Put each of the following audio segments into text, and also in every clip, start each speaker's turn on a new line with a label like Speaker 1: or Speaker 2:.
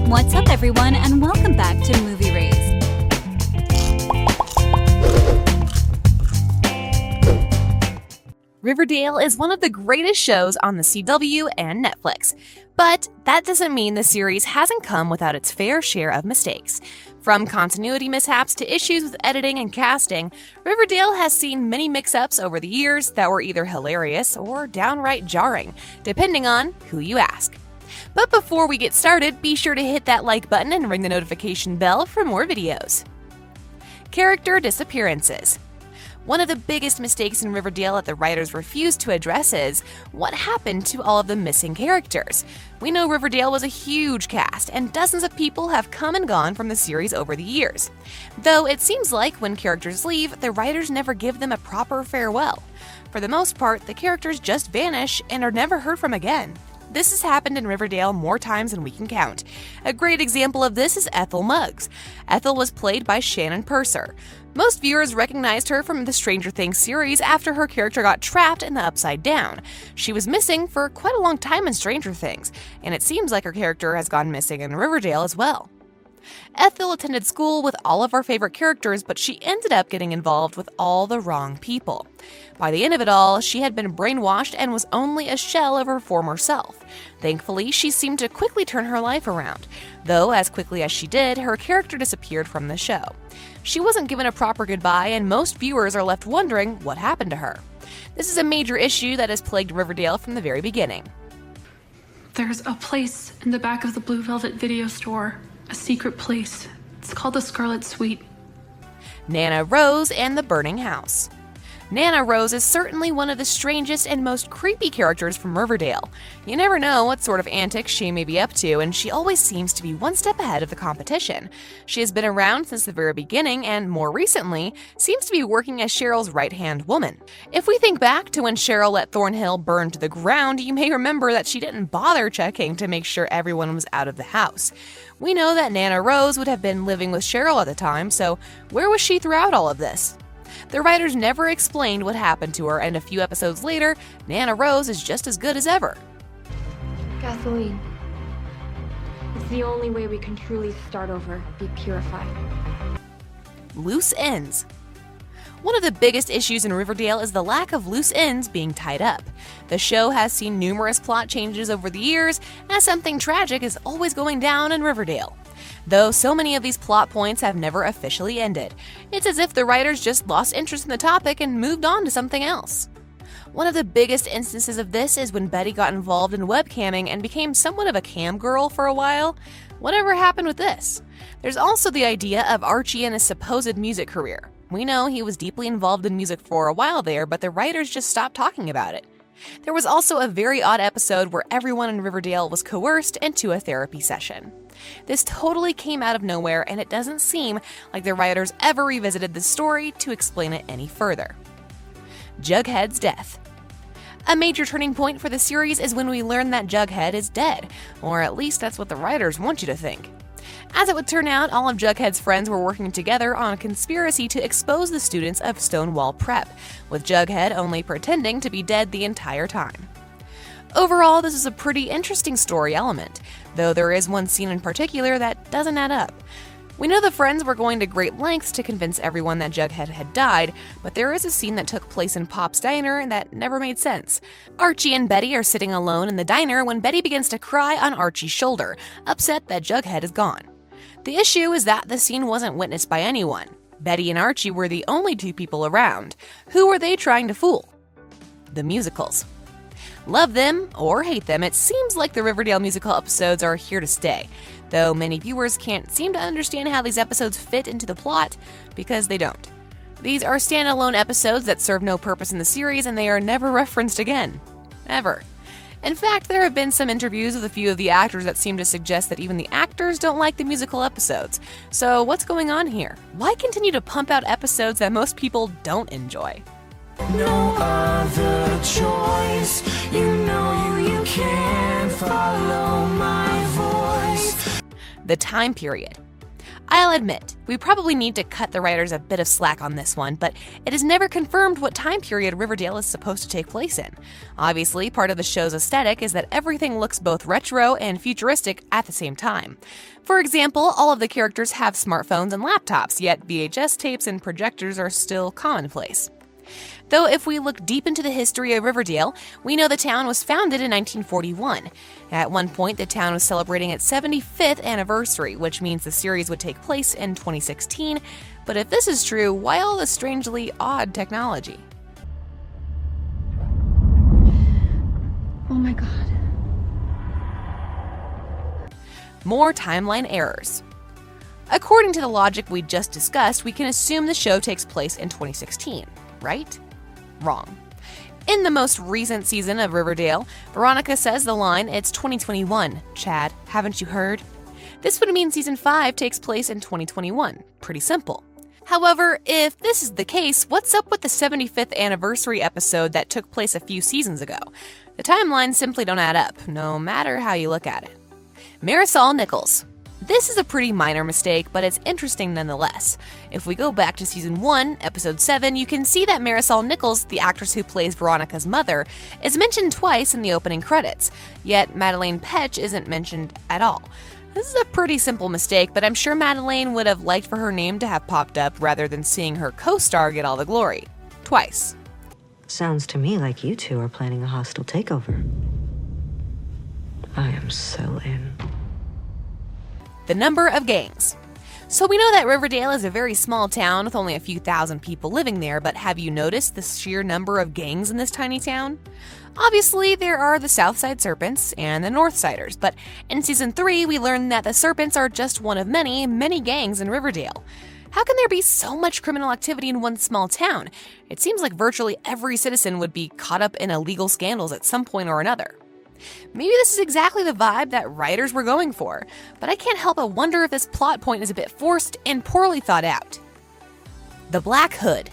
Speaker 1: What's up, everyone, and welcome back to Movie Raised.
Speaker 2: Riverdale is one of the greatest shows on the CW and Netflix, but that doesn't mean the series hasn't come without its fair share of mistakes. From continuity mishaps to issues with editing and casting, Riverdale has seen many mix-ups over the years that were either hilarious or downright jarring, depending on who you ask. But before we get started, be sure to hit that like button and ring the notification bell for more videos. Character disappearances. One of the biggest mistakes in Riverdale that the writers refused to address is what happened to all of the missing characters. We know Riverdale was a huge cast, and dozens of people have come and gone from the series over the years. Though it seems like when characters leave, the writers never give them a proper farewell. For the most part, the characters just vanish and are never heard from again. This has happened in Riverdale more times than we can count. A great example of this is Ethel Muggs. Ethel was played by Shannon Purser. Most viewers recognized her from the Stranger Things series after her character got trapped in the Upside Down. She was missing for quite a long time in Stranger Things, and it seems like her character has gone missing in Riverdale as well. Ethel attended school with all of our favorite characters, but she ended up getting involved with all the wrong people. By the end of it all, she had been brainwashed and was only a shell of her former self. Thankfully, she seemed to quickly turn her life around, though as quickly as she did, her character disappeared from the show. She wasn't given a proper goodbye, and most viewers are left wondering what happened to her. This is a major issue that has plagued Riverdale from the very beginning.
Speaker 3: There's a place in the back of the Blue Velvet video store. A secret place. It's called the Scarlet Suite.
Speaker 2: Nana Rose and the Burning House. Nana Rose is certainly one of the strangest and most creepy characters from Riverdale. You never know what sort of antics she may be up to, and she always seems to be one step ahead of the competition. She has been around since the very beginning, and more recently, seems to be working as Cheryl's right-hand woman. If we think back to when Cheryl let Thornhill burn to the ground, you may remember that she didn't bother checking to make sure everyone was out of the house. We know that Nana Rose would have been living with Cheryl at the time, so where was she throughout all of this? The writers never explained what happened to her, and a few episodes later, Nana Rose is just as good as ever.
Speaker 4: Kathleen, it's the only way we can truly start over, be purified.
Speaker 2: Loose ends. One of the biggest issues in Riverdale is the lack of loose ends being tied up. The show has seen numerous plot changes over the years, as something tragic is always going down in Riverdale. Though so many of these plot points have never officially ended, it's as if the writers just lost interest in the topic and moved on to something else. One of the biggest instances of this is when Betty got involved in webcamming and became somewhat of a cam girl for a while. Whatever happened with this? There's also the idea of Archie and his supposed music career. We know he was deeply involved in music for a while there, but the writers just stopped talking about it. There was also a very odd episode where everyone in Riverdale was coerced into a therapy session. This totally came out of nowhere, and it doesn't seem like the writers ever revisited the story to explain it any further. Jughead's death. A major turning point for the series is when we learn that Jughead is dead, or at least that's what the writers want you to think. As it would turn out, all of Jughead's friends were working together on a conspiracy to expose the students of Stonewall Prep, with Jughead only pretending to be dead the entire time. Overall, this is a pretty interesting story element, though there is one scene in particular that doesn't add up. We know the friends were going to great lengths to convince everyone that Jughead had died, but there is a scene that took place in Pop's diner that never made sense. Archie and Betty are sitting alone in the diner when Betty begins to cry on Archie's shoulder, upset that Jughead is gone. The issue is that the scene wasn't witnessed by anyone. Betty and Archie were the only two people around. Who were they trying to fool? The musicals. Love them or hate them, it seems like the Riverdale musical episodes are here to stay, though many viewers can't seem to understand how these episodes fit into the plot because they don't. These are standalone episodes that serve no purpose in the series, and they are never referenced again. Ever. In fact, there have been some interviews with a few of the actors that seem to suggest that even the actors don't like the musical episodes. So what's going on here? Why continue to pump out episodes that most people don't enjoy?
Speaker 5: No other choice, you know you can't follow my voice.
Speaker 2: The time period. I'll admit, we probably need to cut the writers a bit of slack on this one, but it is never confirmed what time period Riverdale is supposed to take place in. Obviously, part of the show's aesthetic is that everything looks both retro and futuristic at the same time. For example, all of the characters have smartphones and laptops, yet VHS tapes and projectors are still commonplace. Though if we look deep into the history of Riverdale, we know the town was founded in 1941. At one point, the town was celebrating its 75th anniversary, which means the series would take place in 2016. But if this is true, why all the strangely odd technology?
Speaker 4: Oh my god.
Speaker 2: More timeline errors. According to the logic we just discussed, we can assume the show takes place in 2016, right? Wrong. In the most recent season of Riverdale, Veronica says the line, "It's 2021, Chad, haven't you heard?" This would mean season 5 takes place in 2021. Pretty simple. However, if this is the case, what's up with the 75th anniversary episode that took place a few seasons ago? The timelines simply don't add up, no matter how you look at it. Marisol Nichols. This is a pretty minor mistake, but it's interesting nonetheless. If we go back to season 1, episode 7, you can see that Marisol Nichols, the actress who plays Veronica's mother, is mentioned twice in the opening credits, yet Madelaine Petsch isn't mentioned at all. This is a pretty simple mistake, but I'm sure Madelaine would have liked for her name to have popped up rather than seeing her co-star get all the glory. Twice.
Speaker 6: Sounds to me like you two are planning a hostile takeover. I am so in.
Speaker 2: The number of gangs. So we know that Riverdale is a very small town with only a few thousand people living there, but have you noticed the sheer number of gangs in this tiny town? Obviously, there are the Southside Serpents and the Northsiders, but in season 3, we learn that the Serpents are just one of many, many gangs in Riverdale. How can there be so much criminal activity in one small town? It seems like virtually every citizen would be caught up in illegal scandals at some point or another. Maybe this is exactly the vibe that writers were going for, but I can't help but wonder if this plot point is a bit forced and poorly thought out. The Black Hood.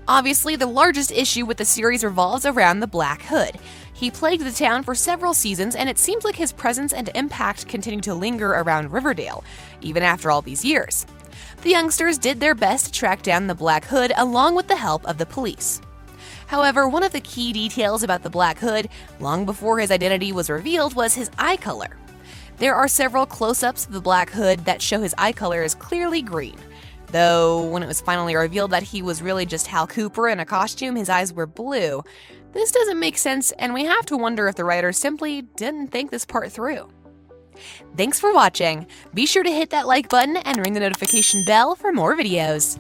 Speaker 2: Obviously, the largest issue with the series revolves around the Black Hood. He plagued the town for several seasons, and it seems like his presence and impact continue to linger around Riverdale, even after all these years. The youngsters did their best to track down the Black Hood along with the help of the police. However, one of the key details about the Black Hood, long before his identity was revealed, was his eye color. There are several close-ups of the Black Hood that show his eye color is clearly green. Though, when it was finally revealed that he was really just Hal Cooper in a costume, his eyes were blue. This doesn't make sense, and we have to wonder if the writers simply didn't think this part through. Thanks for watching. Be sure to hit that like button and ring the notification bell for more videos.